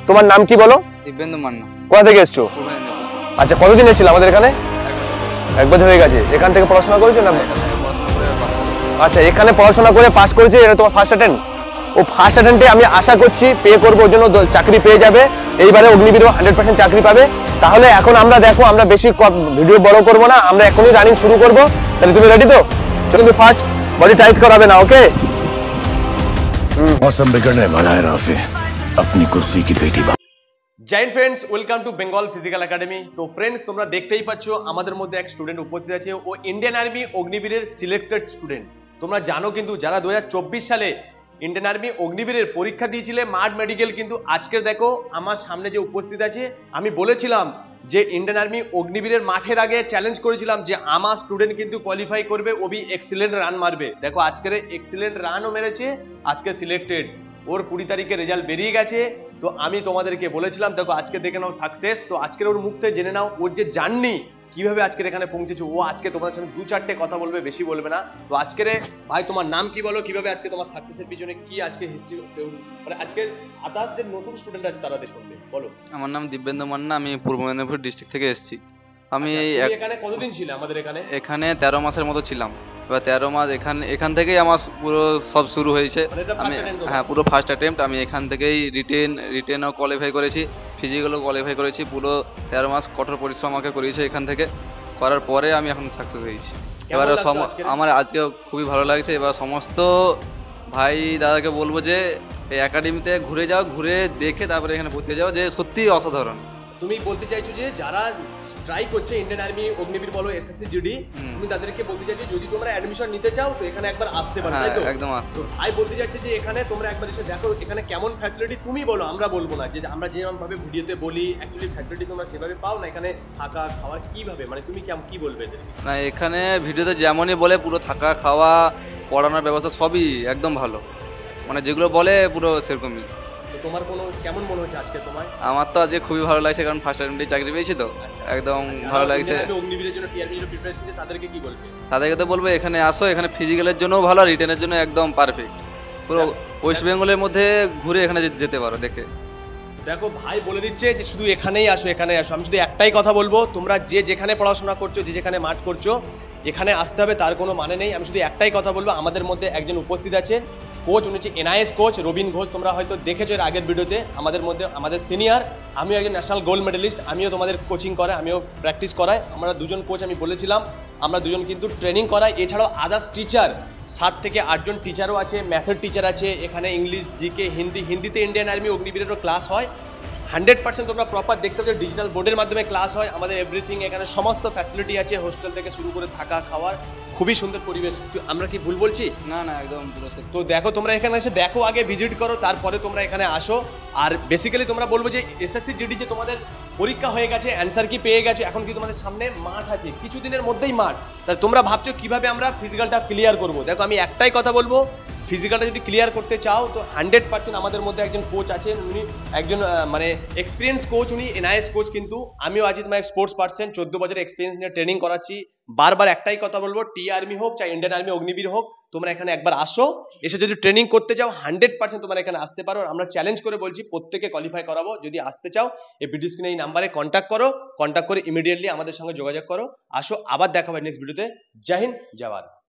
তোমার নাম কি বলো? দিব্যেন্দু মান্না। কোথা থেকে এসছো? আচ্ছা, কতদিন এসেছিল আমাদের এখানে? 1 বছর হয়ে গেছে। এখান থেকে পড়াশোনা করেছো না? আচ্ছা, এখানে পড়াশোনা করে পাস করেছে, এটা তোমার ফার্স্ট অ্যাটেম্প? ও ফার্স্ট অ্যাটেম্পে আমি আশা করছি পে করবো, ওর জন্য চাকরি পেয়ে যাবে। এইবারে অগ্নিবীরও 100% চাকরি পাবে। তাহলে এখন আমরা দেখো, আমরা বেশি ভিডিও বড় করবো না, আমরা এখনই রানিং শুরু করবো। তাহলে তুমি রেডি তো? কিন্তু ফার্স্ট বডি টাইট করাবে না, ওকে? मौसम बिगड़ने वाला है राफे, अपनी कुर्सी की पेटी बांध। জয় friends, welcome to Bengal physical academy. তো ফ্রেন্ডস, তোমরা দেখতেই পাচ্ছ আমাদের মধ্যে এক স্টুডেন্ট উপস্থিত আছে। ও ইন্ডিয়ান আর্মি অগ্নিবীরের সিলেক্টেড স্টুডেন্ট। তোমরা জানো কিন্তু যারা 2024 সালে ইন্ডিয়ান আর্মি অগ্নিবীরের পরীক্ষা দিয়েছিলে মাড মেডিকেল, কিন্তু আজকের দেখো আমার সামনে যে উপস্থিত আছে, আমি বলেছিলাম যে ইন্ডিয়ান আর্মি অগ্নিবীরের মাঠের আগে চ্যালেঞ্জ করেছিলাম যে আমার স্টুডেন্ট কিন্তু কোয়ালিফাই করবে, ও বি এক্সিলেন্ট রান মারবে। দেখো আজকের এক্সিলেন্ট রানও মেরেছে, আজকে সিলেক্টেড। ওর 20 তারিখে রেজাল্ট বেরিয়ে গেছে। তো আমি তোমাদেরকে বলেছিলাম দেখো আজকে দেখে নাও সাকসেস। তো আজকের ওর মুখ থেকে জেনে নাও ওর যে জার্নি কিভাবে আজকের এখানে পৌঁছেছে। ও আজকে তোমাদের সামনে 2-4টে কথা বলবে, বেশি বলবে না। তো আজকের ভাই তোমার নাম কি বলো, কিভাবে আজকে তোমার সাকসেসের পিছনে কি আজকে হিস্ট্রি, মানে আজকে আদার্স যে নতুন স্টুডেন্ট আছে তারা শুনবে, বলো। আমার নাম দিব্যেন্দু মান্না, আমি পূর্ব মেদিনীপুর ডিস্ট্রিক্ট থেকে এসেছি। আমি এখানে কতদিন ছিল আমাদের এখানে? এখানে 13 মাসের মতো ছিলাম। এবার 13 মাস এখান থেকেই আমার পুরো সব শুরু হয়েছে। আমি পুরো ফার্স্ট অ্যাটেম্প্ট। আমি এখান থেকেই রিটেনও কোয়ালিফাই করেছি, ফিজিক্যালও কোয়ালিফাই করেছি। পুরো 13 মাস কঠোর পরিশ্রম আমাকে করিয়েছে। এখান থেকে করার পরে আমি এখন সাকসেস হয়েছি। এবার আমার আজকে খুবই ভালো লাগছে। এবার সমস্ত ভাই দাদাকে বলবো যে এই একাডেমিতে ঘুরে যাও, ঘুরে দেখে তারপরে এখানে ভর্তি যাও, যে সত্যিই অসাধারণ। তুমি বলতে চাইছো যে যারা ট্রাই করছে ইন্ডিয়ান আর্মি অগ্নিবীর বলো, এসএসসি জিডি, তুমি তাদেরকে বলতে চাইছো যদি তোমরা অ্যাডমিশন নিতে চাও তো এখানে একবার আসতে পারো, তাই তো? একদম। তো ভাই বলতে যাচ্ছে যে এখানে তোমরা একবার এসে দেখো এখানে কেমন ফ্যাসিলিটি। তুমি বলো, আমরা বলবো না। যে আমরা যেরকম ভাবে ভিডিওতে বলি অ্যাকচুয়ালি ফ্যাসিলিটি তোমরা সেভাবে পাও না। এখানে থাকা খাওয়ার কিভাবে, মানে তুমি কি বলবে এদেরকে? না, এখানে ভিডিওতে যেমনই বলে পুরো থাকা খাওয়া পড়ানোর ব্যবস্থা সবই একদম ভালো, মানে যেগুলো বলে পুরো সেরকমই। তো তোমার কেমন মনে হচ্ছে আজকে তোমার? আমার তো আজকে খুবই ভালো লাগছে, কারণ ফার্স্ট অ্যাটেম্পটে চাকরি পেয়েছি তো একদম ভালো লাগছে। অগ্নিবীরের জন্য টিআরবির জন্য প্রিপারেশন নিচ্ছে, তাদেরকে কি বলবে? তাদেরকে তো বলবো এখানে আসো, এখানে ফিজিক্যালের জন্যও ভালো, রিটেনের জন্য একদম পারফেক্ট। পুরো ওয়েস্ট বেঙ্গলের মধ্যে ঘুরে এখানে যেতে পারো দেখে। দেখো ভাই বলে দিচ্ছে যে শুধু এখানেই আসো, এখানেই আসো। আমি শুধু একটাই কথা বলবো, তোমরা যে যেখানে পড়াশোনা করছো, যে যেখানে মাঠ করছো, এখানে আসতে হবে তার কোনো মানে নেই। আমি শুধু একটাই কথা বলবো, আমাদের মধ্যে একজন উপস্থিত আছে কোচ, উনি হচ্ছে এনআইএস কোচ রবিন ঘোষ। তোমরা হয়তো দেখেছো এর আগের ভিডিওতে। আমাদের মধ্যে আমাদের সিনিয়র, আমিও একজন ন্যাশনাল গোল্ড মেডেলিস্ট, আমিও তোমাদের কোচিং করাই, আমিও প্র্যাকটিস করাই। আমরা দুজন কোচ, আমি বলেছিলাম আমরা দুজন কিন্তু ট্রেনিং করাই। এছাড়াও আদার্স টিচার 7 থেকে 8 জন টিচারও আছে, ম্যাথের টিচার আছে এখানে, ইংলিশ, জিকে, হিন্দিতে ইন্ডিয়ান আর্মি অগ্নিবীরেরও ক্লাস হয়। 100% তোমরা প্রপার দেখতে পাচ্ছ, ডিজিটাল বোর্ডের মাধ্যমে ক্লাস হয়। আমাদের এভরিথিং এখানে সমস্ত ফ্যাসিলিটি আছে, হোস্টেল থেকে শুরু করে থাকা খাওয়ার, খুবই সুন্দর পরিবেশ। আমরা কি ভুল বলছি? না না, একদম। তো দেখো তোমরা এখানে এসে দেখো, আগে ভিজিট করো, তারপরে তোমরা এখানে আসো। আর বেসিক্যালি তোমরা বলবো যে এসএসসি জিডি যে তোমাদের পরীক্ষা হয়ে গেছে, অ্যান্সার কি পেয়ে গেছো, এখন কি তোমাদের সামনে মাঠ আছে, কিছুদিনের মধ্যেই মাঠ। তাহলে তোমরা ভাবছো কিভাবে আমরা ফিজিক্যালটা ক্লিয়ার করবো। দেখো আমি একটাই কথা বলবো, ফিজিক্যালটা যদি ক্লিয়ার করতে চাও তো 100% আমাদের মধ্যে একজন কোচ আছেন, উনি একজন মানে এক্সপিরিয়েন্স কোচ, উনি এনআইএস কোচ। কিন্তু আমিও আজিত মাই স্পোর্টস পার্সন, 14 বছরের এক্সপিরিয়েন্স নিয়ে ট্রেনিং করাচ্ছি। বারবার একটাই কথা বলবো, টি আর্মি হোক চাই ইন্ডিয়ান আর্মি অগ্নিবীর হোক, তোমরা এখানে একবার আসো। এসে যদি ট্রেনিং করতে চাও 100% তোমরা এখানে আসতে পারো। আমরা চ্যালেঞ্জ করে বলছি প্রত্যেকে কোয়ালিফাই করাবো। যদি আসতে চাও এই ভিডিও স্ক্রিনে এই নাম্বারে কন্ট্যাক্ট করে ইমিডিয়েটলি আমাদের সঙ্গে যোগাযোগ করো। আসো, আবার দেখা হবে নেক্সট ভিডিওতে। জয় হিন্দ, জয় ভারত।